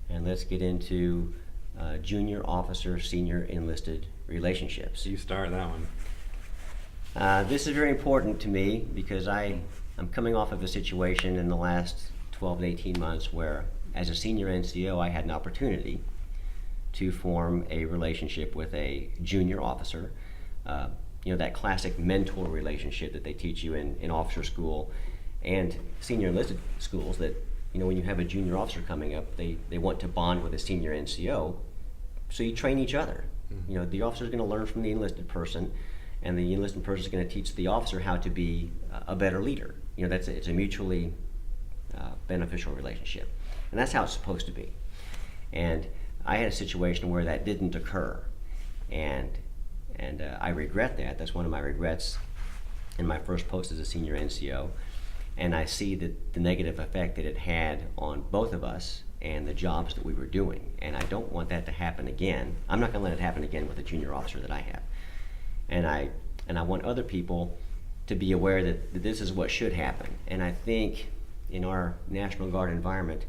and let's get into junior officer, senior enlisted relationships. You start that one. This is very important to me because I'm coming off of a situation in the last 12 to 18 months where, as a senior NCO, I had an opportunity to form a relationship with a junior officer. That classic mentor relationship that they teach you in officer school and senior enlisted schools, that when you have a junior officer coming up, they want to bond with a senior NCO, so you train each other. Mm-hmm. The officer is going to learn from the enlisted person, and the enlisted person is going to teach the officer how to be a better leader. It's a mutually beneficial relationship, and that's how it's supposed to be. And I had a situation where that didn't occur, and I regret that. That's one of my regrets in my first post as a senior NCO, and I see the negative effect that it had on both of us and the jobs that we were doing, and I don't want that to happen again. I'm not going to let it happen again with a junior officer that I have, and I want other people to be aware that this is what should happen. And I think in our National Guard environment,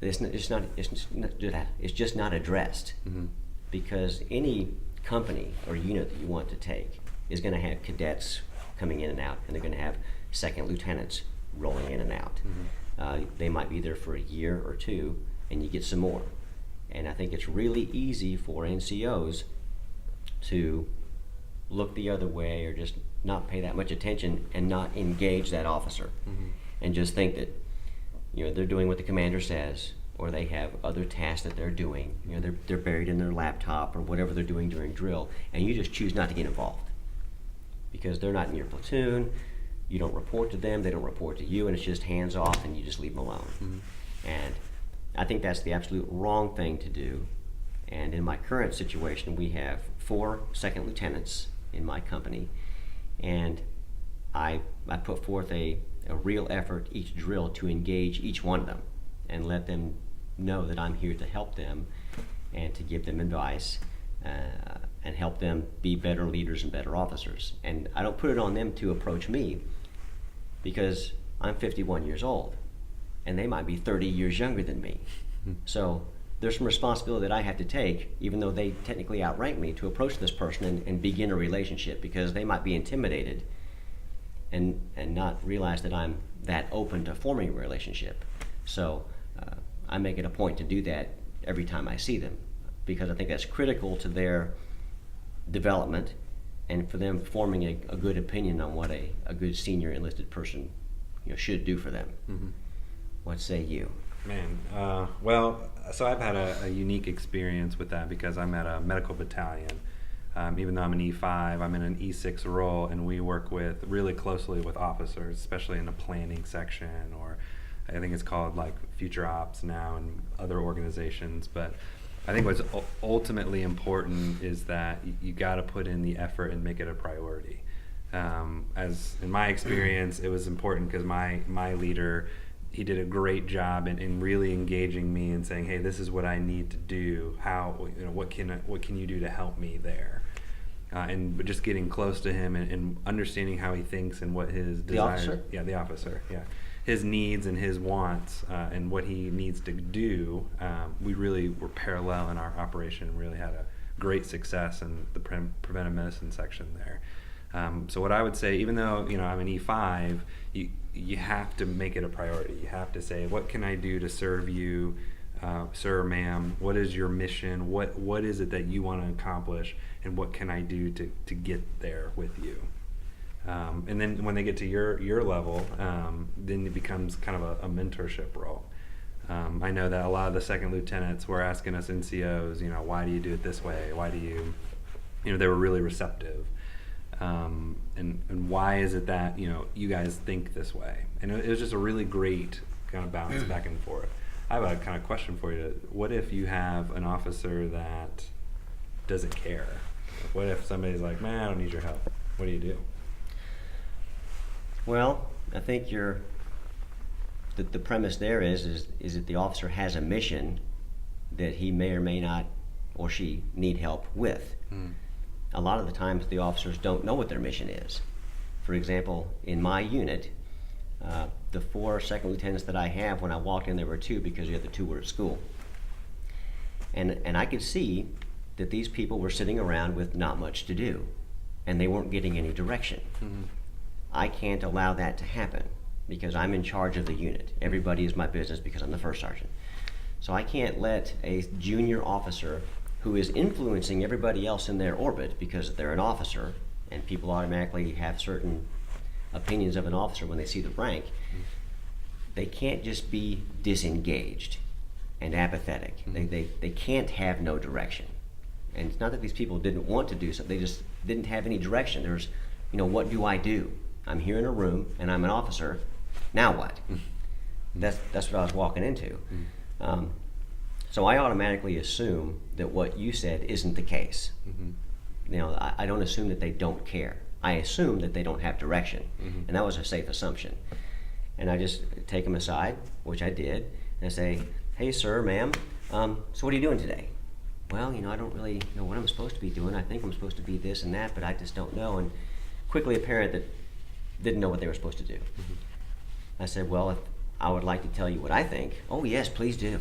it's just not addressed. Mm-hmm. Because any company or unit that you want to take is going to have cadets coming in and out, and they're going to have second lieutenants rolling in and out. Mm-hmm. They might be there for a year or two, and you get some more. And I think it's really easy for NCOs to look the other way or just not pay that much attention and not engage that officer. Mm-hmm. And just think that they're doing what the commander says, or they have other tasks that they're doing. They're buried in their laptop or whatever they're doing during drill, and you just choose not to get involved because they're not in your platoon. You don't report to them, they don't report to you, and it's just hands off, and you just leave them alone. Mm-hmm. And I think that's the absolute wrong thing to do. And in my current situation, we have 4 second lieutenants in my company, and I put forth a real effort each drill to engage each one of them and let them know that I'm here to help them and to give them advice and help them be better leaders and better officers. And I don't put it on them to approach me because I'm 51 years old and they might be 30 years younger than me. So there's some responsibility that I have to take, even though they technically outrank me, to approach this person and begin a relationship, because they might be intimidated and not realize that I'm that open to forming a relationship. So I make it a point to do that every time I see them, because I think that's critical to their development and for them forming a good opinion on what a good senior enlisted person should do for them. Mm-hmm. What say you? Man, so I've had a unique experience with that because I'm at a medical battalion. Even though I'm an E5, I'm in an E6 role, and we work really closely with officers, especially in the planning section, or I think it's called like future ops now in other organizations. But I think what's ultimately important is that you got to put in the effort and make it a priority. As in my experience, it was important because my leader, he did a great job in really engaging me and saying, hey, this is what I need to do. What can you do to help me there? And just getting close to him and understanding how he thinks and what his desires. The officer? Yeah, the officer. Yeah, his needs and his wants and what he needs to do. We really were parallel in our operation and really had a great success in the preventive medicine section there. So what I would say, even though I'm an E5, you have to make it a priority. You have to say, what can I do to serve you, sir, ma'am? What is your mission? What is it that you want to accomplish, and what can I do to get there with you? And then when they get to your level, then it becomes kind of a mentorship role. I know that a lot of the second lieutenants were asking us NCOs, why do you do it this way? Why do you, they were really receptive. And why is it that you guys think this way? And it was just a really great kind of bounce back and forth. I have a kind of question for you. What if you have an officer that doesn't care? What if somebody's like, man, I don't need your help? What do you do? Well, I think the premise there is that the officer has a mission that he may or may not, or she, need help with. A lot of the times the officers don't know what their mission is. For example, in my unit, The 4 second lieutenants that I have, when I walked in, there were 2 because the other 2 were at school. And I could see that these people were sitting around with not much to do, and they weren't getting any direction. Mm-hmm. I can't allow that to happen because I'm in charge of the unit. Everybody is my business because I'm the first sergeant. So I can't let a junior officer who is influencing everybody else in their orbit, because they're an officer and people automatically have certain opinions of an officer when they see the rank, they can't just be disengaged and apathetic. They can't have no direction. And it's not that these people didn't want to do something, they just didn't have any direction. There's, what do I do? I'm here in a room and I'm an officer, now what? That's what I was walking into. So I automatically assume that what you said isn't the case. I don't assume that they don't care. I assume that they don't have direction, and that was a safe assumption. And I just take them aside, which I did, and I say, "Hey, sir, ma'am, so what are you doing today?" "Well, I don't really know what I'm supposed to be doing. I think I'm supposed to be this and that, but I just don't know." And quickly apparent that didn't know what they were supposed to do. I said, "Well, if I would like to tell you what I think." "Oh, yes, please do."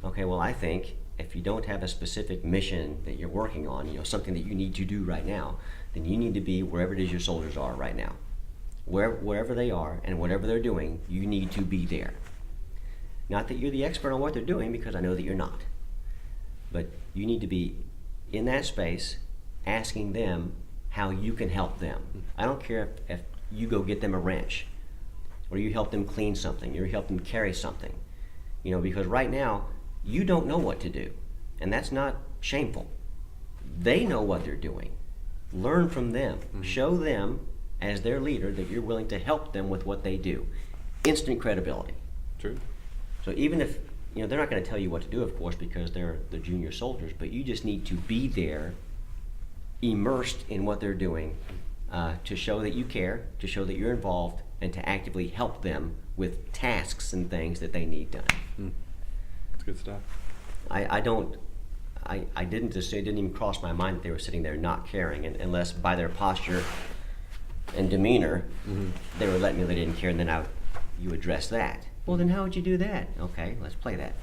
"Okay, well, I think if you don't have a specific mission that you're working on, something that you need to do right now, then you need to be wherever it is your soldiers are right now. Wherever they are and whatever they're doing, you need to be there. Not that you're the expert on what they're doing, because I know that you're not. But you need to be in that space asking them how you can help them. I don't care if you go get them a wrench, or you help them clean something, or you help them carry something. Because right now, you don't know what to do, and that's not shameful. They know what they're doing. Learn from them. Show them, as their leader, that you're willing to help them with what they do. Instant credibility. True. So even if, they're not going to tell you what to do, of course, because they're the junior soldiers, but you just need to be there, immersed in what they're doing, to show that you care, to show that you're involved, and to actively help them with tasks and things that they need done. That's good stuff. I didn't just say, it didn't even cross my mind that they were sitting there not caring, unless by their posture and demeanor, they were letting me know they didn't care, and then you address that. "Well, then how would you do that?" "Okay, let's play that."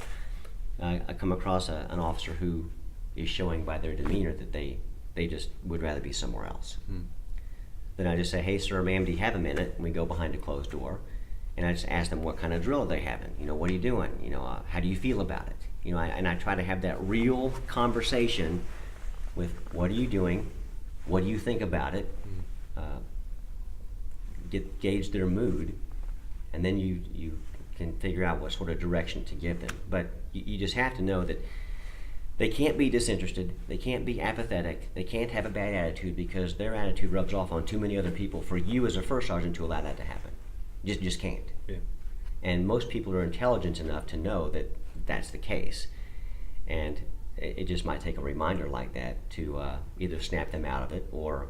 I come across an officer who is showing by their demeanor that they just would rather be somewhere else. Then I just say, "Hey, sir, ma'am, do you have a minute?" And we go behind a closed door, and I just ask them what kind of drill are they having. What are you doing? How do you feel about it? And I try to have that real conversation with, what are you doing? What do you think about it? Gauge their mood, and then you can figure out what sort of direction to give them. But you just have to know that they can't be disinterested, they can't be apathetic, they can't have a bad attitude, because their attitude rubs off on too many other people for you as a first sergeant to allow that to happen. Just can't. Yeah. And most people are intelligent enough to know that that's the case. And it just might take a reminder like that to either snap them out of it or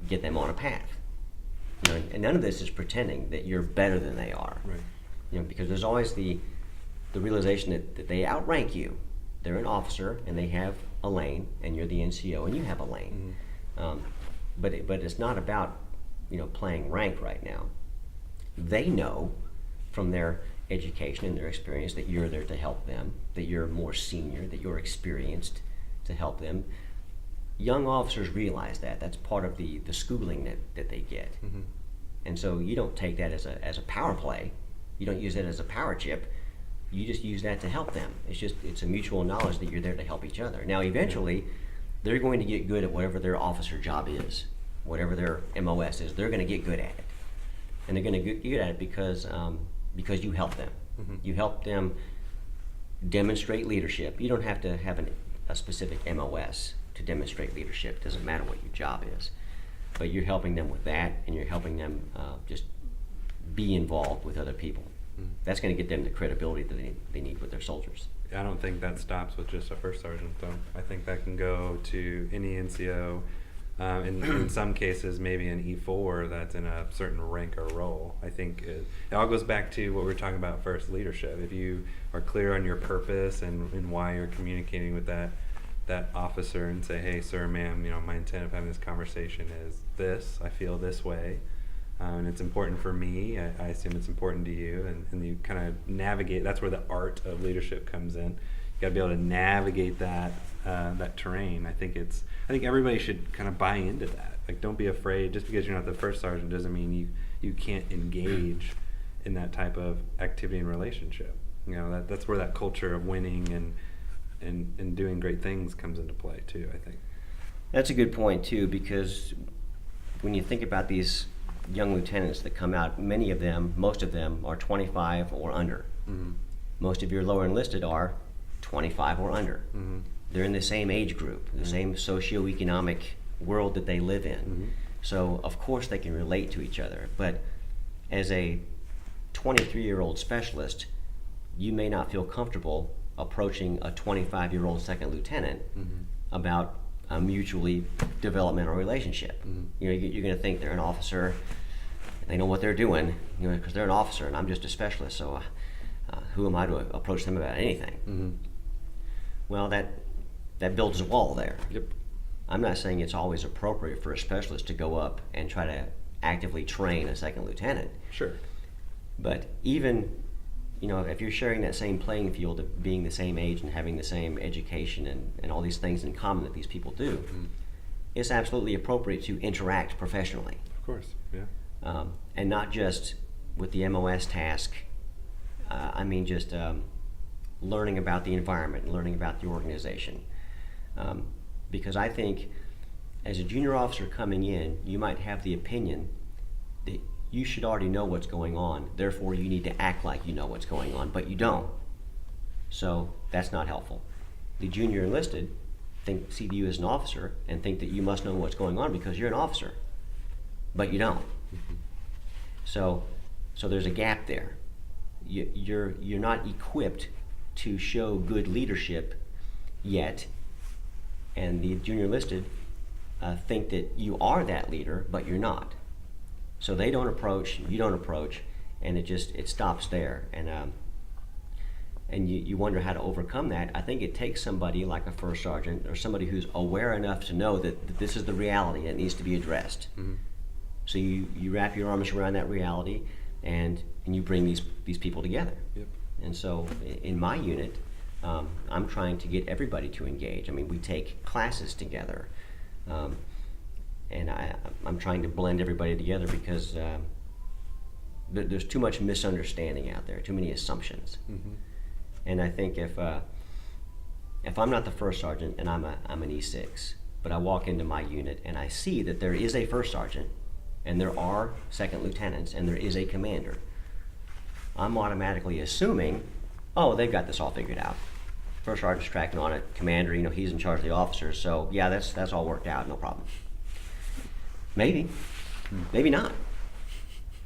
get them on a path. And none of this is pretending that you're better than they are. Right. Because there's always the realization that they outrank you. They're an officer and they have a lane, and you're the NCO and you have a lane. But it's not about playing rank right now. They know from their education and their experience that you're there to help them, that you're more senior, that you're experienced to help them. Young officers realize that. That's part of the schooling that they get. And so you don't take that as a power play. You don't use that as a power chip. You just use that to help them. It's a mutual knowledge that you're there to help each other. Now, eventually, they're going to get good at whatever their officer job is, whatever their MOS is. They're going to get good at it, and they're going to get good at it because you help them. You help them demonstrate leadership. You don't have to have a specific MOS to demonstrate leadership. It doesn't matter what your job is, but you're helping them with that, and you're helping them just be involved with other people. That's going to get them the credibility that they need with their soldiers. I don't think that stops with just a first sergeant, though. I think that can go to any NCO. In some cases, maybe an E4 that's in a certain rank or role. I think it all goes back to what we were talking about first, leadership. If you are clear on your purpose and why you're communicating with that officer and say, "Hey, sir, ma'am, my intent of having this conversation is this. I feel this way. And it's important for me. I assume it's important to you, and you kind of navigate. That's where the art of leadership comes in. You got to be able to navigate that terrain. I think everybody should kind of buy into that. Like, don't be afraid. Just because you're not the first sergeant doesn't mean you can't engage in that type of activity and relationship. That's where that culture of winning and doing great things comes into play too, I think. That's a good point too, because when you think about these young lieutenants that come out, most of them are 25 or under. Mm-hmm. Most of your lower enlisted are 25 or under. Mm-hmm. They're in the same age group, the same socioeconomic world that they live in. Mm-hmm. So of course they can relate to each other. But as a 23-year-old specialist, you may not feel comfortable approaching a 25-year-old second lieutenant about a mutually developmental relationship. You're going to think they're an officer, they know what they're doing, because they're an officer and I'm just a specialist, so who am I to approach them about anything? Well, that builds a wall there. Yep. I'm not saying it's always appropriate for a specialist to go up and try to actively train a second lieutenant. Sure. But even, if you're sharing that same playing field of being the same age and having the same education and all these things in common that these people do, it's absolutely appropriate to interact professionally. Of course, yeah. And not just with the MOS task. I mean just learning about the environment and learning about the organization. Because I think as a junior officer coming in, you might have the opinion that you should already know what's going on, therefore you need to act like you know what's going on, but you don't. So that's not helpful. The junior enlisted see you as an officer and think that you must know what's going on because you're an officer, but you don't. So there's a gap there. You're not equipped to show good leadership yet, and the junior enlisted think that you are that leader, but you're not. So they don't approach, you don't approach, and it stops there. And you wonder how to overcome that. I think it takes somebody like a first sergeant or somebody who's aware enough to know that this is the reality and it needs to be addressed. So you wrap your arms around that reality and you bring these people together. Yep. And so in my unit, I'm trying to get everybody to engage. I mean, we take classes together. And I'm trying to blend everybody together because there's too much misunderstanding out there, too many assumptions. And I think if I'm not the first sergeant and I'm an E6, but I walk into my unit and I see that there is a first sergeant and there are second lieutenants and there is a commander, I'm automatically assuming, oh, they've got this all figured out. First sergeant's tracking on it, commander, he's in charge of the officers, so yeah, that's all worked out, no problem. Maybe, maybe not.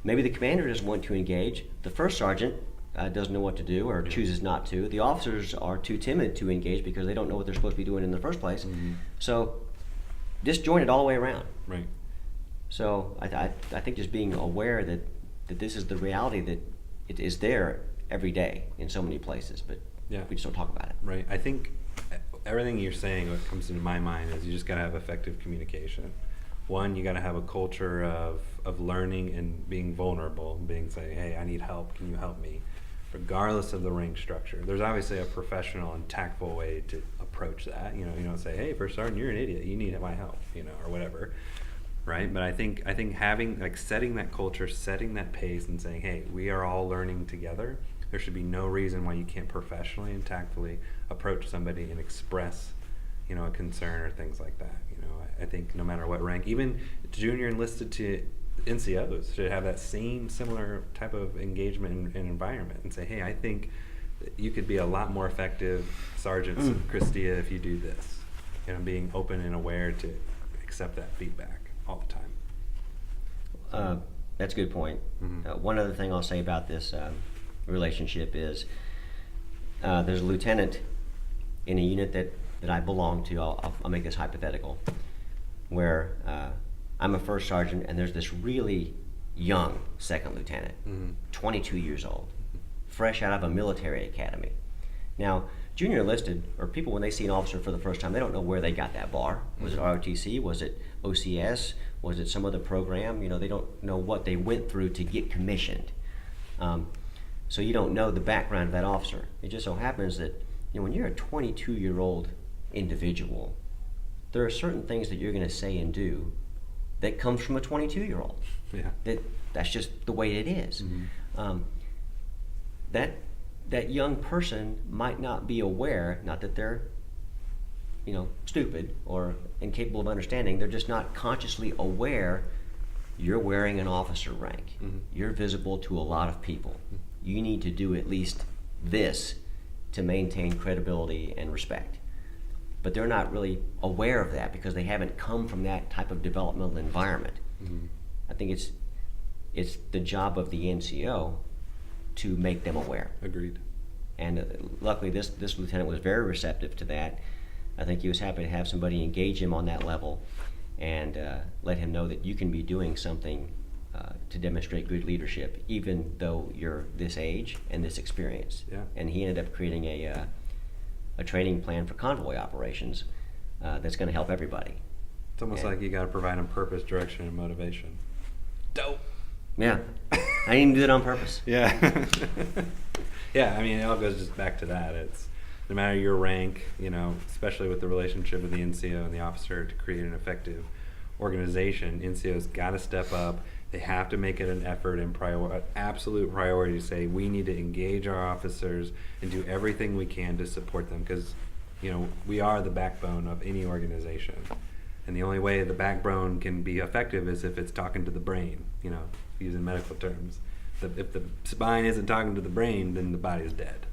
Maybe the commander doesn't want to engage. The first sergeant doesn't know what to do or chooses not to. The officers are too timid to engage because they don't know what they're supposed to be doing in the first place. So disjointed all the way around. Right. So I think just being aware that this is the reality that it is there every day in so many places, but we just don't talk about it. Right. I think everything you're saying, what comes into my mind is you just got to have effective communication. One, you got to have a culture of learning and being vulnerable, saying, hey, I need help, can you help me? Regardless of the rank structure. There's obviously a professional and tactful way to approach that. You don't say, hey, first sergeant, you're an idiot, you need my help, or whatever. Right? But I think having, setting that culture, setting that pace and saying, hey, we are all learning together. There should be no reason why you can't professionally and tactfully approach somebody and express, a concern or things like that. I think no matter what rank, even junior enlisted to NCOs should have that similar type of engagement and environment and say, hey, I think that you could be a lot more effective Sergeant Christia if you do this. Being open and aware to accept that feedback all the time. That's a good point. One other thing I'll say about this relationship is there's a lieutenant in a unit that I belong to. I'll make this hypothetical, where I'm a first sergeant and there's this really young second lieutenant, 22 years old, fresh out of a military academy. Now, junior enlisted, or people when they see an officer for the first time, they don't know where they got that bar. Was it ROTC? Was it OCS? Was it some other program? You know, they don't know what they went through to get commissioned. So you don't know the background of that officer. It just so happens that, you know, when you're a 22-year-old individual, there are certain things that you're going to say and do that comes from a 22-year-old. Yeah. That's just the way it is. Mm-hmm. That young person might not be aware, not that they're, you know, stupid or incapable of understanding, they're just not consciously aware you're wearing an officer rank. Mm-hmm. You're visible to a lot of people. You need to do at least this to maintain credibility and respect. But they're not really aware of that because they haven't come from that type of developmental environment. Mm-hmm. I think it's the job of the NCO to make them aware. Agreed. And luckily this lieutenant was very receptive to that. I think he was happy to have somebody engage him on that level and let him know that you can be doing something to demonstrate good leadership, even though you're this age and this experience. Yeah. And he ended up creating a training plan for convoy operations that's going to help everybody. It's almost like you got to provide them purpose, direction, and motivation. Dope. Yeah, I didn't even do that on purpose. Yeah. Yeah, I mean, it all goes just back to that. It's no matter your rank, you know, especially with the relationship with the NCO and the officer to create an effective organization, NCO's got to step up. They have to make it an effort and absolute priority to say we need to engage our officers and do everything we can to support them because, you know, we are the backbone of any organization. And the only way the backbone can be effective is if it's talking to the brain, you know, using medical terms. If the spine isn't talking to the brain, then the body's dead.